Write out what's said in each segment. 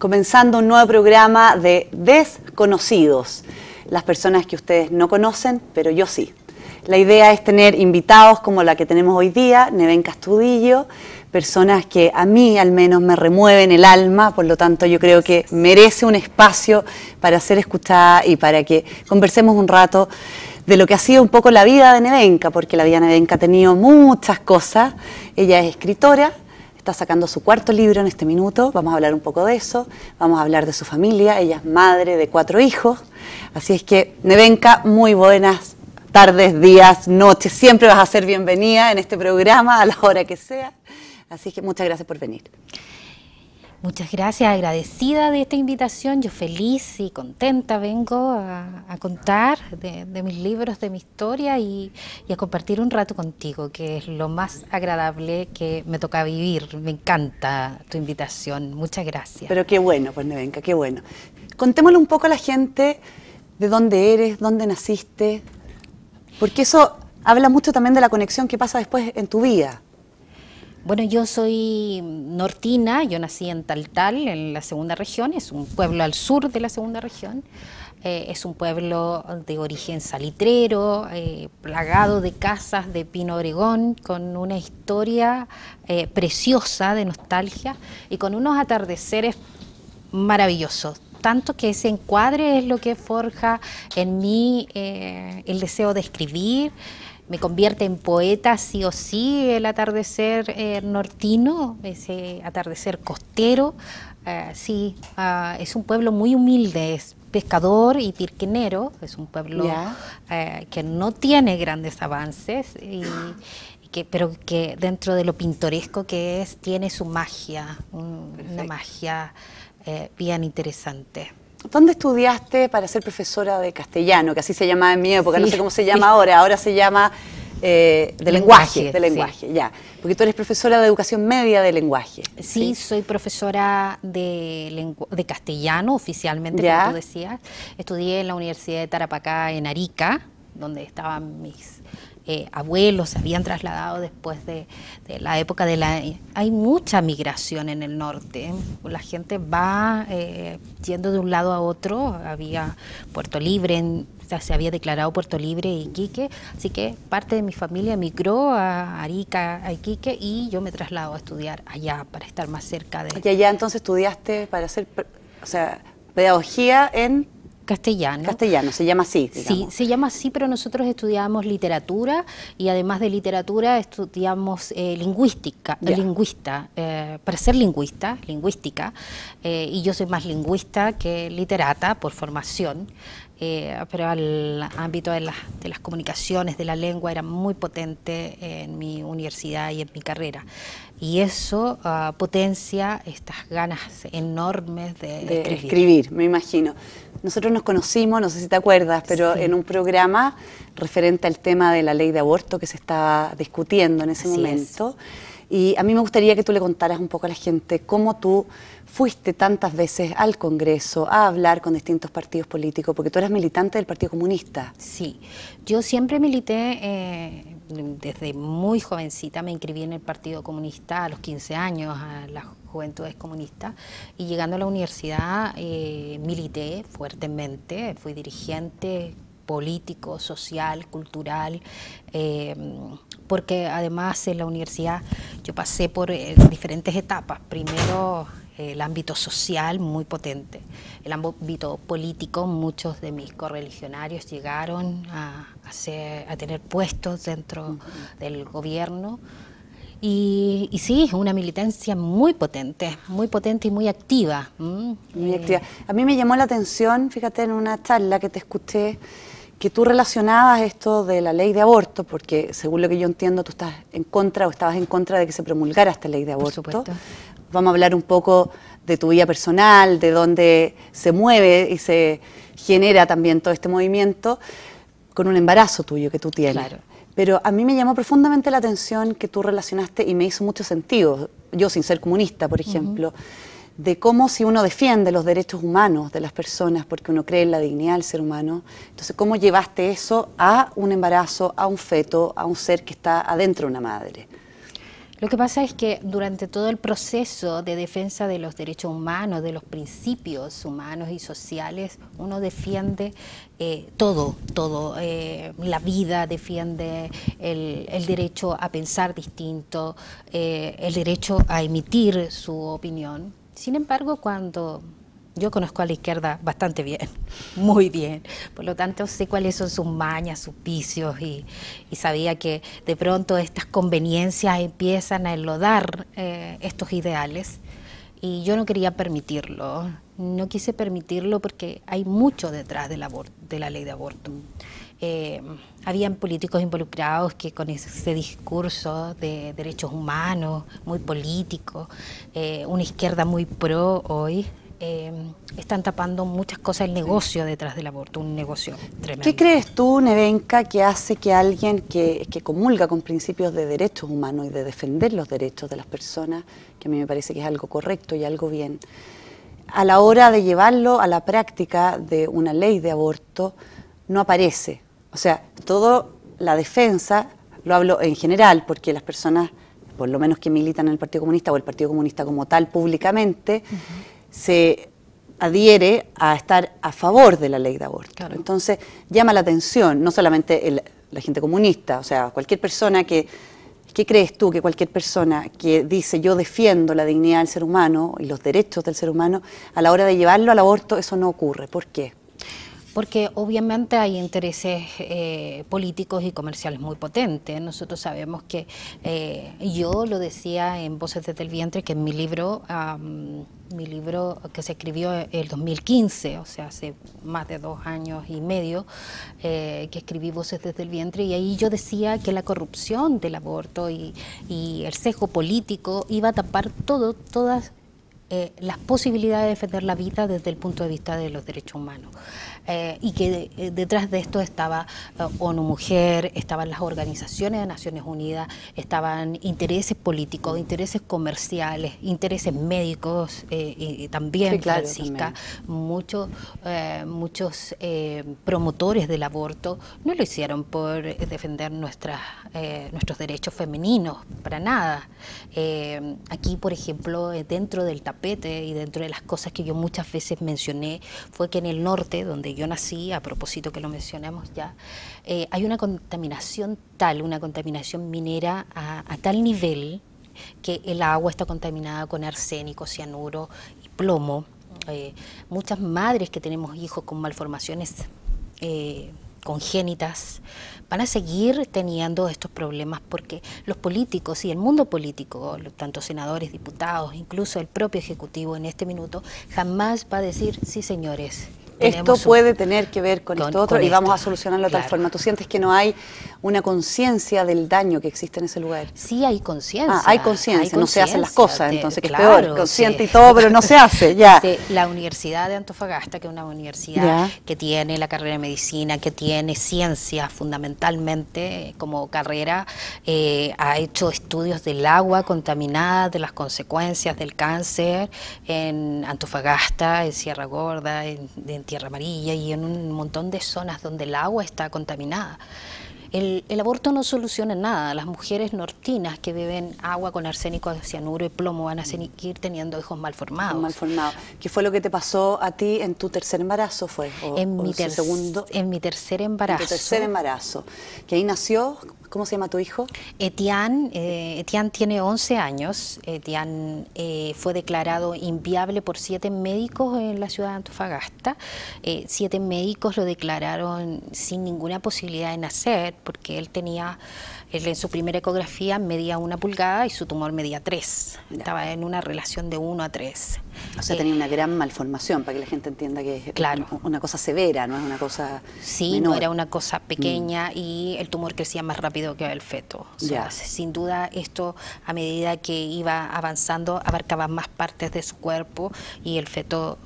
comenzando un nuevo programa de Desconocidos, las personas que ustedes no conocen, pero yo sí. La idea es tener invitados como la que tenemos hoy día, Nevenka Astudillo, personas que a mí al menos me remueven el alma, por lo tanto yo creo que merece un espacio para ser escuchada y para que conversemos un rato de lo que ha sido un poco la vida de Nevenka, porque la vida de Nevenka ha tenido muchas cosas. Ella es escritora, está sacando su cuarto libro en este minuto, vamos a hablar un poco de eso, vamos a hablar de su familia, ella es madre de 4 hijos, así es que Nevenka, muy buenas tardes, días, noches, siempre vas a ser bienvenida en este programa a la hora que sea, así que muchas gracias por venir. Muchas gracias, agradecida de esta invitación, yo feliz y contenta vengo a contar de mis libros, de mi historia y a compartir un rato contigo, que es lo más agradable que me toca vivir. Me encanta tu invitación, muchas gracias. Pero qué bueno, pues Nevenka, qué bueno. Contémosle un poco a la gente de dónde eres, dónde naciste, porque eso habla mucho también de la conexión que pasa después en tu vida. Bueno, yo soy nortina, yo nací en Taltal, en la segunda región, es un pueblo al sur de la segunda región, es un pueblo de origen salitrero, plagado de casas de pino oregón, con una historia preciosa de nostalgia y con unos atardeceres maravillosos. Tanto que ese encuadre es lo que forja en mí el deseo de escribir. Me convierte en poeta sí o sí el atardecer nortino, ese atardecer costero. Sí, es un pueblo muy humilde, es pescador y pirquenero, es un pueblo que no tiene grandes avances, pero que dentro de lo pintoresco que es, tiene su magia, una magia bien interesante. ¿Dónde estudiaste para ser profesora de castellano? Que así se llamaba en mi época, sí, no sé cómo se llama ahora se llama de lenguaje, sí. Ya. Porque tú eres profesora de educación media de lenguaje. Sí, soy profesora de castellano oficialmente, como tú decías. Estudié en la Universidad de Tarapacá en Arica, donde estaban mis abuelos, se habían trasladado después de la época de la... Hay mucha migración en el norte, la gente va yendo de un lado a otro, había Puerto Libre, se había declarado Puerto Libre y Iquique, así que parte de mi familia migró a Arica, a Iquique, y yo me traslado a estudiar allá para estar más cerca de... Y allá entonces estudiaste para hacer, o sea, pedagogía en... Castellano. Castellano, se llama así, digamos. Sí, se llama así, pero nosotros estudiamos literatura y además de literatura estudiamos lingüística, para ser lingüística, y yo soy más lingüista que literata por formación, pero al ámbito de las comunicaciones, de la lengua, era muy potente en mi universidad y en mi carrera. Y eso potencia estas ganas enormes de escribir, me imagino. Nosotros nos conocimos, no sé si te acuerdas, pero en un programa referente al tema de la ley de aborto que se estaba discutiendo en ese momento. Y a mí me gustaría que tú le contaras un poco a la gente cómo tú fuiste tantas veces al Congreso a hablar con distintos partidos políticos, porque tú eras militante del Partido Comunista. Sí, yo siempre milité, desde muy jovencita me inscribí en el Partido Comunista a los 15 años, a las Juventudes Comunistas, y llegando a la universidad milité fuertemente, fui dirigente político, social, cultural, porque además en la universidad yo pasé por diferentes etapas. Primero el ámbito social muy potente, el ámbito político, muchos de mis correligionarios llegaron a tener puestos dentro del gobierno. Y sí, una militancia muy potente y muy activa. Muy activa. A mí me llamó la atención, fíjate, en una charla que te escuché, que tú relacionabas esto de la ley de aborto, porque según lo que yo entiendo, tú estás en contra o estabas en contra de que se promulgara esta ley de aborto. Por supuesto. Vamos a hablar un poco de tu vida personal, de dónde se mueve y se genera también todo este movimiento con un embarazo tuyo que tú tienes. Claro. Pero a mí me llamó profundamente la atención que tú relacionaste, y me hizo mucho sentido, yo sin ser comunista, por ejemplo, de cómo si uno defiende los derechos humanos de las personas porque uno cree en la dignidad del ser humano, entonces cómo llevaste eso a un embarazo, a un feto, a un ser que está adentro de una madre. Lo que pasa es que durante todo el proceso de defensa de los derechos humanos, de los principios humanos y sociales, uno defiende todo, la vida, defiende el derecho a pensar distinto, el derecho a emitir su opinión. Sin embargo, cuando yo conozco a la izquierda bastante bien, muy bien, por lo tanto sé cuáles son sus mañas, sus vicios y sabía que de pronto estas conveniencias empiezan a enlodar estos ideales y yo no quería permitirlo, no quise permitirlo porque hay mucho detrás del de la ley de aborto. Habían políticos involucrados que con ese discurso de derechos humanos, muy político, una izquierda muy pro hoy, están tapando muchas cosas, el negocio detrás del aborto, un negocio tremendo. ¿Qué crees tú, Nevenka, que hace que alguien que comulga con principios de derechos humanos y de defender los derechos de las personas, que a mí me parece que es algo correcto y algo bien, a la hora de llevarlo a la práctica de una ley de aborto, no aparece? O sea, toda la defensa, lo hablo en general, porque las personas, por lo menos que militan en el Partido Comunista o el Partido Comunista como tal públicamente, se adhiere a estar a favor de la ley de aborto. Claro. Entonces, llama la atención, no solamente la gente comunista, o sea, cualquier persona que... ¿Qué crees tú que cualquier persona que dice yo defiendo la dignidad del ser humano y los derechos del ser humano, a la hora de llevarlo al aborto, eso no ocurre? ¿Por qué? Porque obviamente hay intereses políticos y comerciales muy potentes. Nosotros sabemos que, yo lo decía en Voces desde el Vientre, que en mi libro que se escribió en el 2015, o sea, hace más de 2 años y medio, que escribí Voces desde el Vientre, y ahí yo decía que la corrupción del aborto y el sesgo político iba a tapar todas las posibilidades de defender la vida desde el punto de vista de los derechos humanos. Y que detrás de esto estaba ONU Mujer, estaban las organizaciones de Naciones Unidas, estaban intereses políticos, intereses comerciales, intereses médicos, y también, sí, claro, Francisca, muchos promotores del aborto no lo hicieron por defender nuestros derechos femeninos, para nada. Aquí, por ejemplo, dentro del tapete y dentro de las cosas que yo muchas veces mencioné, fue que en el norte, donde yo nací, a propósito que lo mencionamos ya, hay una contaminación una contaminación minera a tal nivel que el agua está contaminada con arsénico, cianuro y plomo. Muchas madres que tenemos hijos con malformaciones congénitas van a seguir teniendo estos problemas porque los políticos y el mundo político, tanto senadores, diputados, incluso el propio Ejecutivo en este minuto, jamás va a decir, sí señores, esto puede tener que ver con esto otro y vamos a solucionarlo de tal forma. ¿Tú sientes que no hay una conciencia del daño que existe en ese lugar? Sí, hay conciencia. Hay conciencia, no se hacen las cosas, entonces que claro, es peor, consciente y todo, pero no se hace, ya. La Universidad de Antofagasta, que es una universidad que tiene la carrera de medicina, que tiene ciencia fundamentalmente como carrera, ha hecho estudios del agua contaminada, de las consecuencias del cáncer en Antofagasta, en Sierra Gorda, en Tierra Amarilla y en un montón de zonas donde el agua está contaminada. El aborto no soluciona nada. Las mujeres nortinas que beben agua con arsénico, cianuro y plomo van a seguir teniendo hijos malformados. Malformados. ¿Qué fue lo que te pasó a ti en tu tercer embarazo? En mi tercer embarazo. En tu tercer embarazo. Que ahí nació, ¿cómo se llama tu hijo? Etienne tiene 11 años. Etienne fue declarado inviable por 7 médicos en la ciudad de Antofagasta. 7 médicos lo declararon sin ninguna posibilidad de nacer, porque él en su primera ecografía medía 1 pulgada y su tumor medía 3. Estaba en una relación de 1 a 3. O sea, tenía una gran malformación, para que la gente entienda que es una cosa severa, no es una cosa menor. No era una cosa pequeña y el tumor crecía más rápido que el feto. O sea, sin duda esto, a medida que iba avanzando, abarcaba más partes de su cuerpo y el feto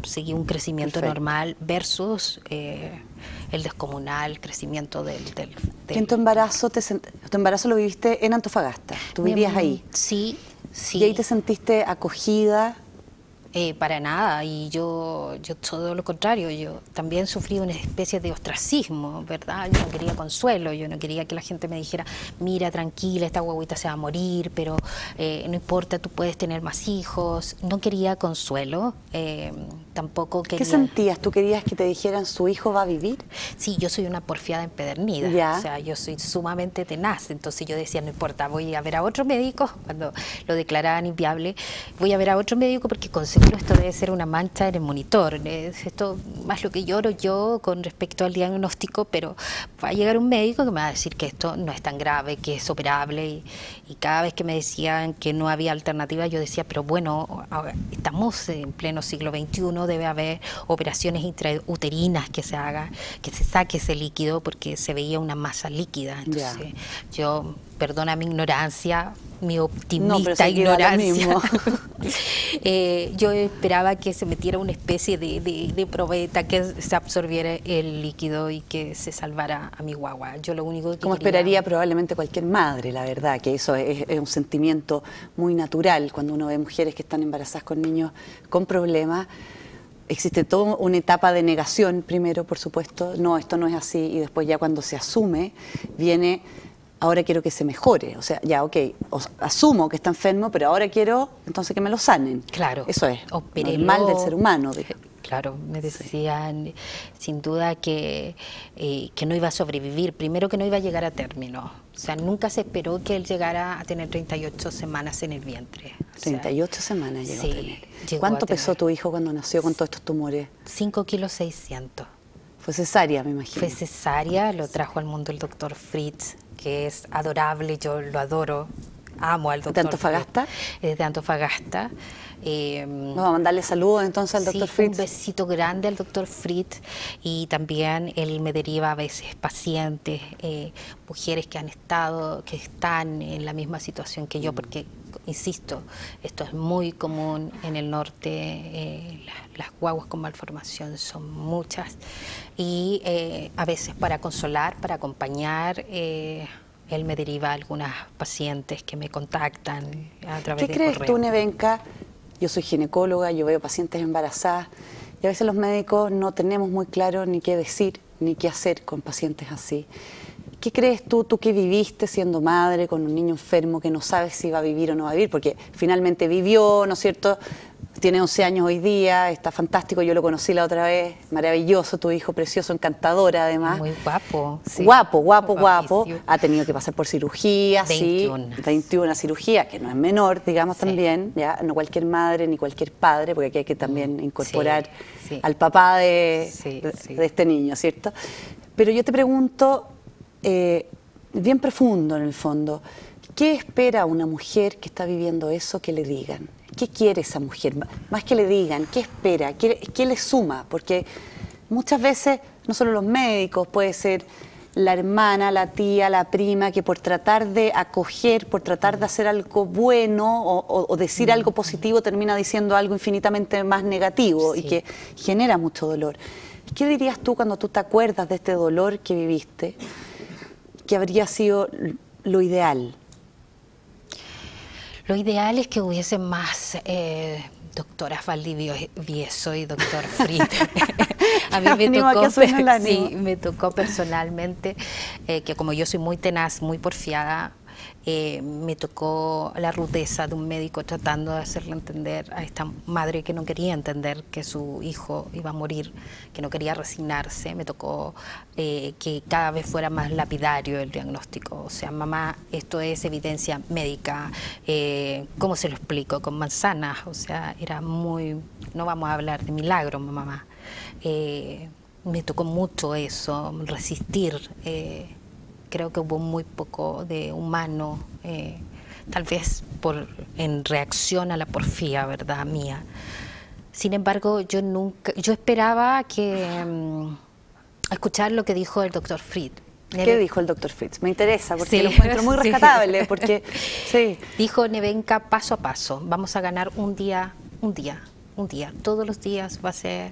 seguía un crecimiento normal versus el descomunal crecimiento del ¿En tu embarazo lo viviste en Antofagasta? ¿Tú vivías ahí? Sí. ¿Y ahí te sentiste acogida? Para nada, y yo todo lo contrario, yo también sufrí una especie de ostracismo, ¿verdad? Yo no quería consuelo, yo no quería que la gente me dijera, mira, tranquila, esta guaguita se va a morir, pero no importa, tú puedes tener más hijos. No quería consuelo, tampoco quería... ¿Qué sentías? ¿Tú querías que te dijeran su hijo va a vivir? Sí, yo soy una porfiada empedernida, Ya. o sea, yo soy sumamente tenaz, entonces yo decía, no importa, voy a ver a otro médico, cuando lo declaraban inviable, voy a ver a otro médico porque considero esto debe ser una mancha en el monitor, es esto más lo que lloro yo con respecto al diagnóstico, pero va a llegar un médico que me va a decir que esto no es tan grave, que es operable, y cada vez que me decían que no había alternativa, yo decía, pero bueno, estamos en pleno siglo XXI, debe haber operaciones intrauterinas que se haga, que se saque ese líquido, porque se veía una masa líquida. Entonces, yo, perdona mi ignorancia, mi optimista ignorancia, yo esperaba que se metiera una especie de probeta, que se absorbiera el líquido y que se salvara a mi guagua. Yo lo único que como quería... esperaría probablemente cualquier madre, la verdad, que eso es un sentimiento muy natural cuando uno ve mujeres que están embarazadas con niños con problemas. Existe toda una etapa de negación primero, por supuesto, no, esto no es así, y después ya cuando se asume, viene, ahora quiero que se mejore, o sea, ya, ok, asumo que está enfermo, pero ahora quiero entonces que me lo sanen. Claro. Eso es Opérelo. normal del ser humano. Claro, me decían sin duda que no iba a sobrevivir, primero que no iba a llegar a término, o sea, nunca se esperó que él llegara a tener 38 semanas en el vientre. 38 semanas llegó a tener. Llegó ¿Cuánto a tener. pesó tu hijo cuando nació con todos estos tumores? 5 kilos 600. Fue cesárea, me imagino. Fue cesárea, lo trajo al mundo el doctor Fritz, que es adorable, yo lo adoro, amo al doctor. ¿De Antofagasta? Es de Antofagasta. Vamos a mandarle saludos entonces al doctor Fritz. Un besito grande al doctor Fritz, y también él me deriva a veces pacientes, mujeres que están en la misma situación que yo, porque, insisto, esto es muy común en el norte, las guaguas con malformación son muchas, y a veces para consolar, para acompañar, él me deriva a algunas pacientes que me contactan a través de correo. ¿Qué crees tú, Nevenka? Yo soy ginecóloga, yo veo pacientes embarazadas y a veces los médicos no tenemos muy claro ni qué decir ni qué hacer con pacientes así. ¿Qué crees tú que viviste siendo madre con un niño enfermo que no sabes si va a vivir o no va a vivir? Porque finalmente vivió, ¿no es cierto? Tiene 11 años hoy día, está fantástico, yo lo conocí la otra vez, maravilloso, tu hijo precioso, encantador además. Muy guapo. Sí. Guapo. Ha tenido que pasar por cirugía, 21. Sí, 21 cirugías, que no es menor, digamos, sí. También, ya no cualquier madre ni cualquier padre, porque aquí hay que también incorporar al papá de este niño, ¿cierto? Pero yo te pregunto, bien profundo en el fondo, ¿qué espera una mujer que está viviendo eso que le digan? ¿Qué quiere esa mujer? Más que le digan, ¿qué espera? ¿Qué le suma? Porque muchas veces, no solo los médicos, puede ser la hermana, la tía, la prima, que por tratar de acoger, por tratar de hacer algo bueno o decir algo positivo, termina diciendo algo infinitamente más negativo y que genera mucho dolor. ¿Qué dirías tú cuando tú te acuerdas de este dolor que viviste? ¿Qué habría sido lo ideal? Lo ideal es que hubiese más doctoras Valdivieso y doctor Fritz. A mí me tocó personalmente que como yo soy muy tenaz, muy porfiada, me tocó la rudeza de un médico tratando de hacerle entender a esta madre que no quería entender que su hijo iba a morir, que no quería resignarse. Me tocó que cada vez fuera más lapidario el diagnóstico. O sea, mamá, esto es evidencia médica. ¿Cómo se lo explico? Con manzanas. O sea, era muy... No vamos a hablar de milagros, mamá. Me tocó mucho eso, resistir. Creo que hubo muy poco de humano, tal vez en reacción a la porfía, ¿verdad? Mía. Sin embargo, yo esperaba escuchar lo que dijo el doctor Fritz. ¿Qué dijo el doctor Fritz? Me interesa, porque lo encuentro muy rescatable, porque dijo, Nevenka, paso a paso, vamos a ganar un día, todos los días va a ser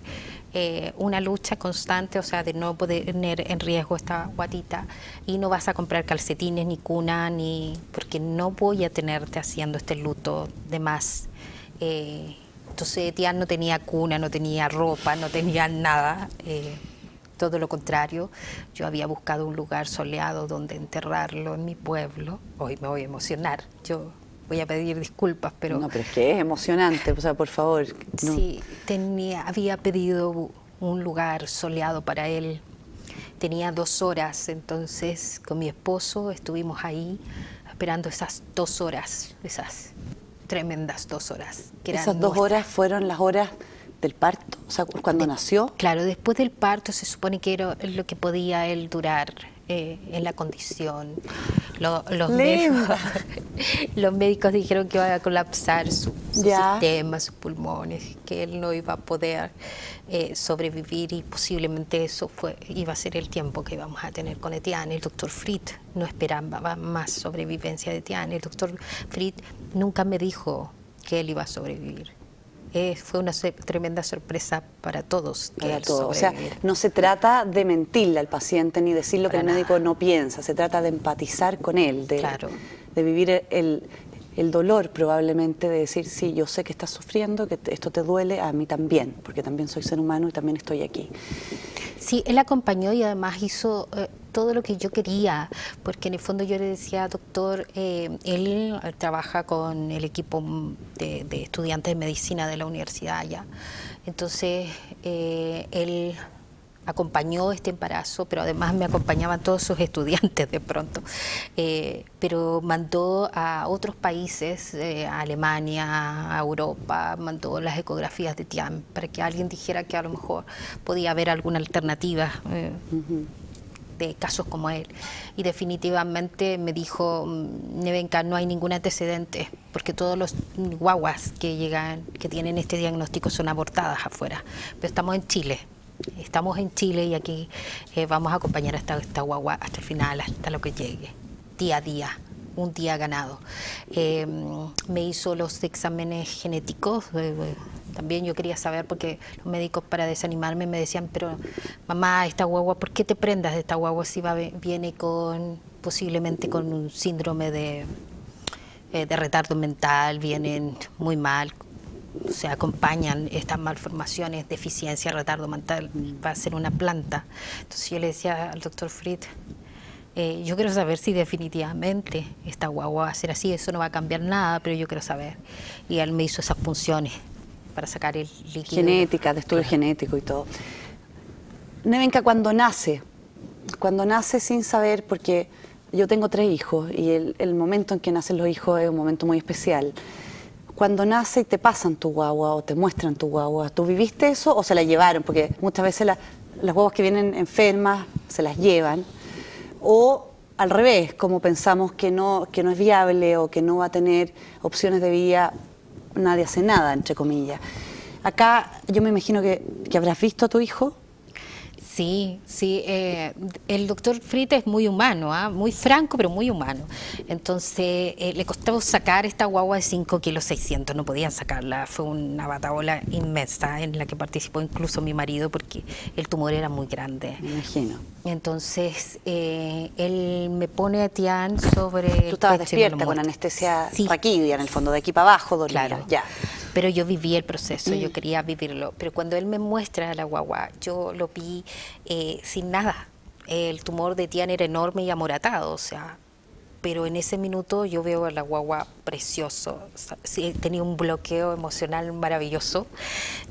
una lucha constante, o sea, de no poner en riesgo esta guatita, y no vas a comprar calcetines ni cuna, porque no voy a tenerte haciendo este luto de más. Entonces Etienne no tenía cuna, no tenía ropa, no tenía nada, todo lo contrario. Yo había buscado un lugar soleado donde enterrarlo en mi pueblo. Hoy me voy a emocionar, yo voy a pedir disculpas, pero... No, pero es que es emocionante, o sea, por favor. No. Sí, había pedido un lugar soleado para él. Tenía 2 horas, entonces con mi esposo estuvimos ahí esperando esas 2 horas, esas tremendas 2 horas. Que eran ¿Esas 2 horas fueron las horas del parto? O sea, cuando nació. Claro, después del parto se supone que era lo que podía él durar en la condición. Los médicos dijeron que iba a colapsar su sistema, sus pulmones, que él no iba a poder sobrevivir y posiblemente eso iba a ser el tiempo que íbamos a tener con Etienne. El doctor Fritz no esperaba más sobrevivencia de Etienne. El doctor Fritz nunca me dijo que él iba a sobrevivir. Fue una tremenda sorpresa para todos. Para todos. O sea, no se trata de mentirle al paciente ni decir lo que el médico no piensa, se trata de empatizar con él, de vivir el dolor probablemente, de decir, sí, yo sé que estás sufriendo, que esto te duele, a mí también, porque también soy ser humano y también estoy aquí. Sí, él acompañó y además hizo todo lo que yo quería, porque en el fondo yo le decía, doctor, él trabaja con el equipo de estudiantes de medicina de la universidad allá. Entonces, él acompañó este embarazo, pero además me acompañaban todos sus estudiantes de pronto. Pero mandó a otros países, a Alemania, a Europa, mandó las ecografías de Etienne para que alguien dijera que a lo mejor podía haber alguna alternativa de casos como él. Y definitivamente me dijo, Nevenka, no hay ningún antecedente, porque todos los guaguas que llegan, que tienen este diagnóstico son abortadas afuera. Pero estamos en Chile. Estamos en Chile y aquí vamos a acompañar a esta guagua hasta el final, hasta lo que llegue, día a día, un día ganado. Me hizo los exámenes genéticos, también yo quería saber, porque los médicos para desanimarme me decían, pero mamá, esta guagua, ¿por qué te prendas de esta guagua si viene posiblemente con un síndrome de retardo mental, vienen muy mal? O sea, acompañan estas malformaciones, deficiencia, retardo mental, va a ser una planta. Entonces yo le decía al doctor Fritz, yo quiero saber si definitivamente esta guagua va a ser así, eso no va a cambiar nada, pero yo quiero saber. Y él me hizo esas punciones para sacar el líquido. Genética, de estudio genético y todo. Nevenka, cuando nace sin saber, porque yo tengo 3 hijos y el momento en que nacen los hijos es un momento muy especial. Cuando nace y te pasan tu guagua o te muestran tu guagua, ¿tú viviste eso o se la llevaron? Porque muchas veces las guaguas que vienen enfermas se las llevan. O al revés, como pensamos que no es viable o que no va a tener opciones de vida, nadie hace nada, entre comillas. Acá yo me imagino que habrás visto a tu hijo. Sí, sí, el doctor Fritz es muy humano, muy franco, pero muy humano. Entonces, le costó sacar esta guagua de 5 kilos 600, no podían sacarla. Fue una batabola inmensa en la que participó incluso mi marido, porque el tumor era muy grande. Me imagino. Entonces, él me pone a Etienne sobre... Tú estabas despierta con anestesia raquídea, en el fondo, de aquí para abajo, dormida. Claro. Ya. Pero yo viví el proceso, yo quería vivirlo. Pero cuando él me muestra a la guagua, yo lo vi sin nada. El tumor de Etienne era enorme y amoratado, o sea, pero en ese minuto yo veo a la guagua precioso. Sí, tenía un bloqueo emocional maravilloso,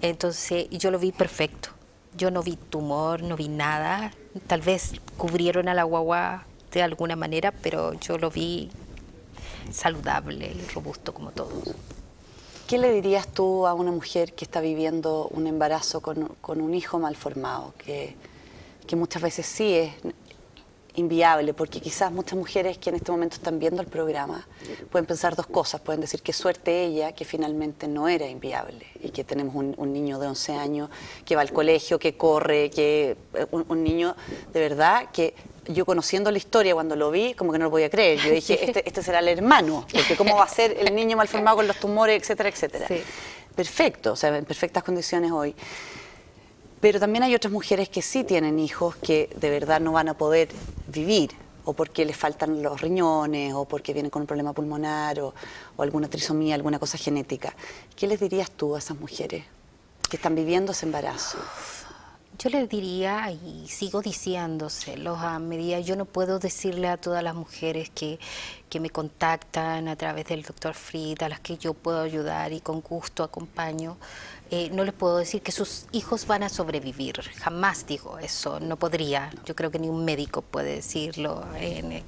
entonces yo lo vi perfecto. Yo no vi tumor, no vi nada. Tal vez cubrieron a la guagua de alguna manera, pero yo lo vi saludable y robusto como todos. ¿Qué le dirías tú a una mujer que está viviendo un embarazo con un hijo malformado, que muchas veces sí es inviable? Porque quizás muchas mujeres que en este momento están viendo el programa pueden pensar 2 cosas. Pueden decir qué suerte ella, que finalmente no era inviable y que tenemos un niño de 11 años que va al colegio, que corre, que un niño de verdad que... Yo conociendo la historia, cuando lo vi, como que no lo podía creer. Yo dije, este será el hermano, porque cómo va a ser el niño malformado con los tumores, etcétera, etcétera. Sí. Perfecto, o sea, en perfectas condiciones hoy. Pero también hay otras mujeres que sí tienen hijos que de verdad no van a poder vivir o porque les faltan los riñones, o porque vienen con un problema pulmonar, o alguna trisomía, alguna cosa genética. ¿Qué les dirías tú a esas mujeres que están viviendo ese embarazo? Yo les diría, y sigo diciéndoselos a medida, yo no puedo decirle a todas las mujeres que me contactan a través del Dr. Fried, a las que yo puedo ayudar y con gusto acompaño, no les puedo decir que sus hijos van a sobrevivir, jamás digo eso, no podría, yo creo que ni un médico puede decirlo en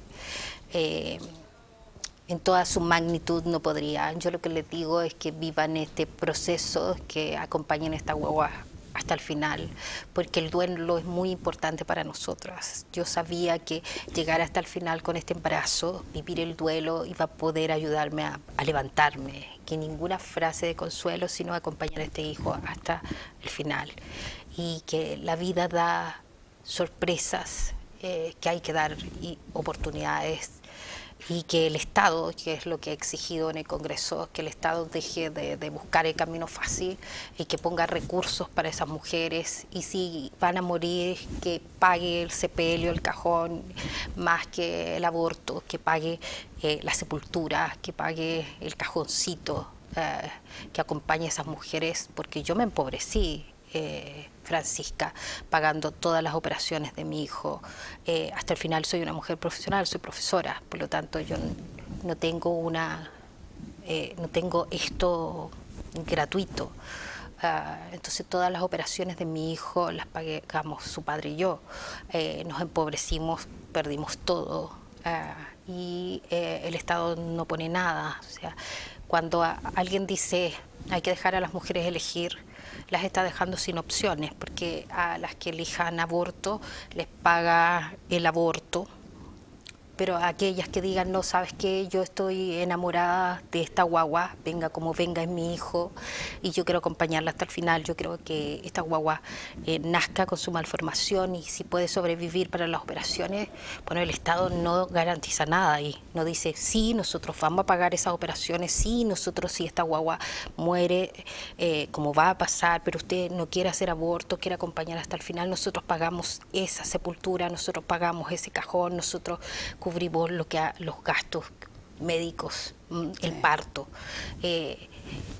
toda su magnitud, no podría. Yo lo que les digo es que vivan este proceso, que acompañen esta guagua hasta el final, porque el duelo es muy importante para nosotras. Yo sabía que llegar hasta el final con este embarazo, vivir el duelo, iba a poder ayudarme a levantarme, que ninguna frase de consuelo, sino acompañar a este hijo hasta el final. Y que la vida da sorpresas, que hay que dar oportunidades, y que el Estado, que es lo que he exigido en el Congreso, que el Estado deje de buscar el camino fácil y que ponga recursos para esas mujeres, y si van a morir, que pague el sepelio, el cajón, más que el aborto, que pague la sepultura, que pague el cajoncito, que acompañe a esas mujeres, porque yo me empobrecí, Francisca, pagando todas las operaciones de mi hijo. Hasta el final soy una mujer profesional, soy profesora, por lo tanto yo no tengo no tengo esto gratuito. Entonces todas las operaciones de mi hijo las pagamos su padre y yo. Nos empobrecimos, perdimos todo, y el Estado no pone nada. O sea, cuando alguien dice hay que dejar a las mujeres elegir, las está dejando sin opciones, porque a las que elijan aborto les paga el aborto, pero a aquellas que digan, no, ¿sabes qué? Yo estoy enamorada de esta guagua, venga como venga, es mi hijo, y yo quiero acompañarla hasta el final. Yo creo que esta guagua nazca con su malformación, y si puede sobrevivir para las operaciones, bueno, el Estado no garantiza nada y no dice, sí, nosotros vamos a pagar esas operaciones, sí, nosotros, si esta guagua muere, como va a pasar, pero usted no quiere hacer aborto, quiere acompañar hasta el final, nosotros pagamos esa sepultura, nosotros pagamos ese cajón, nosotros cubrimos los gastos médicos, el parto.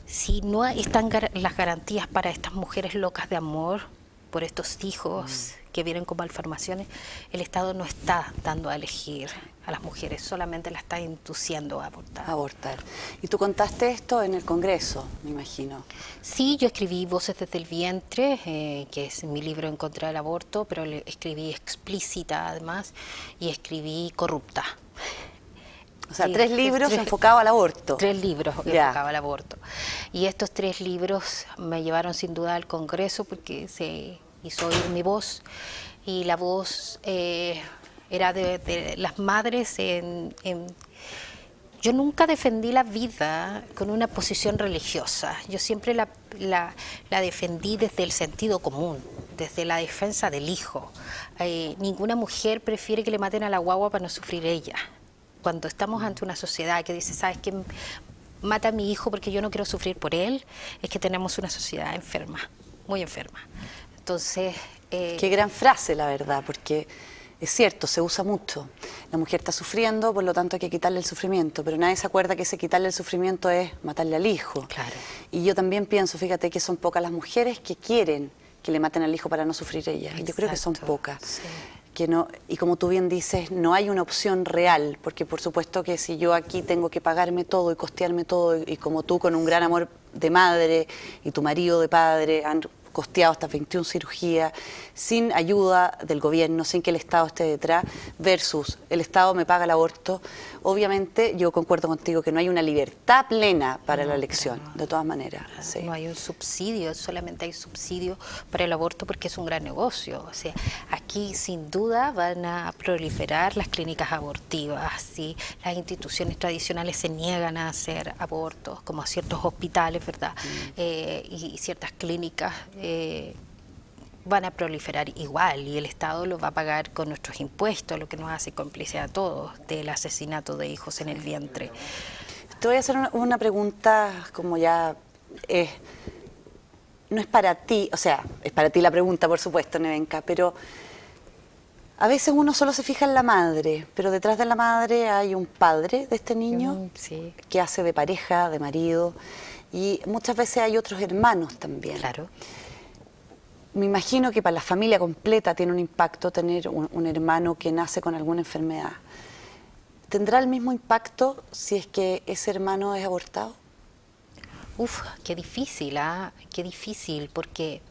Si no están las garantías para estas mujeres locas de amor por estos hijos que vienen con malformaciones, el Estado no está dando a elegir a las mujeres, solamente la está induciendo a abortar. Abortar. Y tú contaste esto en el Congreso, me imagino. Sí, yo escribí Voces desde el vientre, que es mi libro en contra del aborto, pero le escribí Explícita además, y escribí Corrupta. O sea, 3 libros enfocados al aborto. 3 libros enfocados al aborto. Y estos 3 libros me llevaron sin duda al Congreso, porque se hizo oír mi voz, y la voz era de las madres Yo nunca defendí la vida con una posición religiosa. Yo siempre la defendí desde el sentido común, desde la defensa del hijo. Ninguna mujer prefiere que le maten a la guagua para no sufrir ella. Cuando estamos ante una sociedad que dice, ¿sabes qué? Mata a mi hijo porque yo no quiero sufrir por él, es que tenemos una sociedad enferma, muy enferma. Entonces... Qué gran frase, la verdad, porque es cierto, se usa mucho. La mujer está sufriendo, por lo tanto hay que quitarle el sufrimiento, pero nadie se acuerda que ese quitarle el sufrimiento es matarle al hijo. Claro. Y yo también pienso, fíjate, que son pocas las mujeres que quieren que le maten al hijo para no sufrir ellas. Yo creo que son pocas. Sí. Que no, y como tú bien dices, no hay una opción real, porque por supuesto que si yo aquí tengo que pagarme todo y costearme todo, y como tú con un gran amor de madre y tu marido de padre han costeado hasta 21 cirugías, sin ayuda del gobierno, sin que el Estado esté detrás, versus el Estado me paga el aborto, obviamente yo concuerdo contigo que no hay una libertad plena para la elección, de todas maneras. Sí. No hay un subsidio, solamente hay subsidio para el aborto porque es un gran negocio. O sea, aquí sin duda van a proliferar las clínicas abortivas, ¿sí? Las instituciones tradicionales se niegan a hacer abortos, como ciertos hospitales, ¿verdad? Y ciertas clínicas van a proliferar igual, y el Estado lo va a pagar con nuestros impuestos, lo que nos hace cómplice a todos del asesinato de hijos en el vientre. Te voy a hacer una pregunta, como ya no es para ti, o sea, es para ti la pregunta, por supuesto, Nevenka, pero A veces uno solo se fija en la madre, pero detrás de la madre hay un padre de este niño Sí. que hace de pareja, de marido, y muchas veces hay otros hermanos también. Claro. Me imagino que para la familia completa tiene un impacto tener un hermano que nace con alguna enfermedad. ¿Tendrá el mismo impacto si es que ese hermano es abortado? Uf, qué difícil, ¿ah? Qué difícil, porque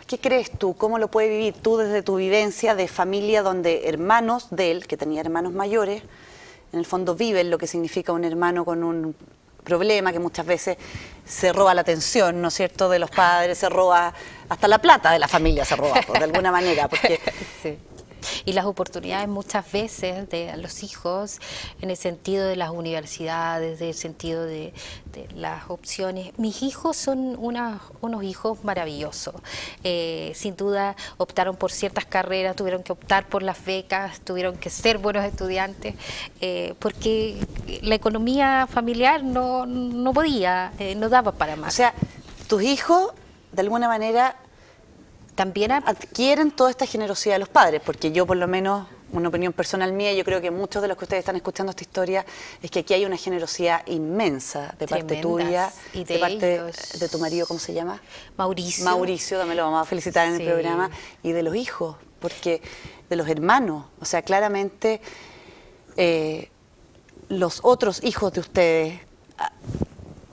¿Qué crees tú? ¿Cómo lo puedes vivir tú desde tu vivencia de familia donde hermanos de él, que tenía hermanos mayores, en el fondo viven lo que significa un hermano con un problema que muchas veces se roba la atención, ¿no es cierto?, de los padres, se roba hasta la plata de la familia, se roba, pues, de alguna manera, porque... sí. Y las oportunidades muchas veces de los hijos en el sentido de las universidades, en el sentido de las opciones. Mis hijos son unos hijos maravillosos. Sin duda optaron por ciertas carreras, tuvieron que optar por las becas, tuvieron que ser buenos estudiantes, porque la economía familiar no podía, no daba para más. O sea, tus hijos, de alguna manera... También adquieren toda esta generosidad de los padres, porque yo por lo menos, una opinión personal mía, yo creo que muchos de los que ustedes están escuchando esta historia, es que aquí hay una generosidad inmensa de parte tuya, y de parte ellos, de tu marido, ¿cómo se llama? Mauricio. Mauricio, también lo vamos a felicitar en el programa, y de los hijos, porque de los hermanos, o sea, claramente los otros hijos de ustedes...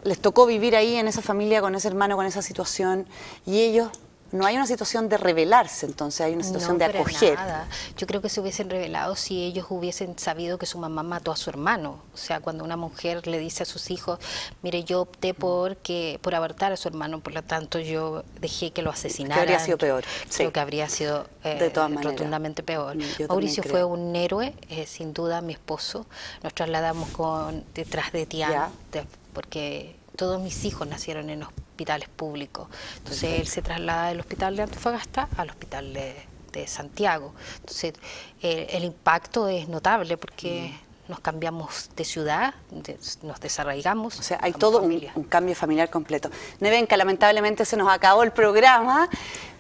les tocó vivir ahí en esa familia, con ese hermano, con esa situación, y ellos... No hay una situación de rebelarse, entonces hay una situación de acoger. Nada. Yo creo que se hubiesen revelado si ellos hubiesen sabido que su mamá mató a su hermano. O sea, cuando una mujer le dice a sus hijos, mire, yo opté por abortar a su hermano, por lo tanto yo dejé que lo asesinaran. Que habría sido peor. Creo que habría sido de todas maneras, rotundamente peor. Yo Mauricio fue creo. un héroe, sin duda, mi esposo. Nos trasladamos detrás de Tian, porque todos mis hijos nacieron en hospitales públicos. Entonces él se traslada del hospital de Antofagasta al hospital de Santiago. Entonces el impacto es notable porque nos cambiamos de ciudad, nos desarraigamos. O sea, hay todo un cambio familiar completo. Nevenka, lamentablemente se nos acabó el programa.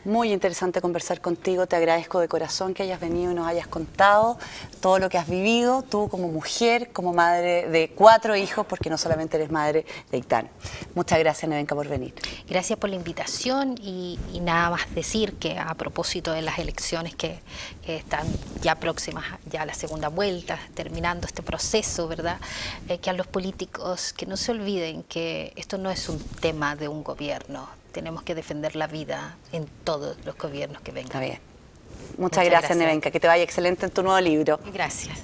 Muy interesante conversar contigo, te agradezco de corazón que hayas venido y nos hayas contado todo lo que has vivido, tú como mujer, como madre de 4 hijos, porque no solamente eres madre de Itán. Muchas gracias, Nevenka, por venir. Gracias por la invitación y nada más decir que a propósito de las elecciones que están ya próximas, ya a la segunda vuelta, terminando este proceso, ¿verdad? Que a los políticos que no se olviden que esto no es un tema de un gobierno. Tenemos que defender la vida en todos los gobiernos que vengan. Está bien. Muchas gracias, Nevenka. Que te vaya excelente en tu nuevo libro. Gracias.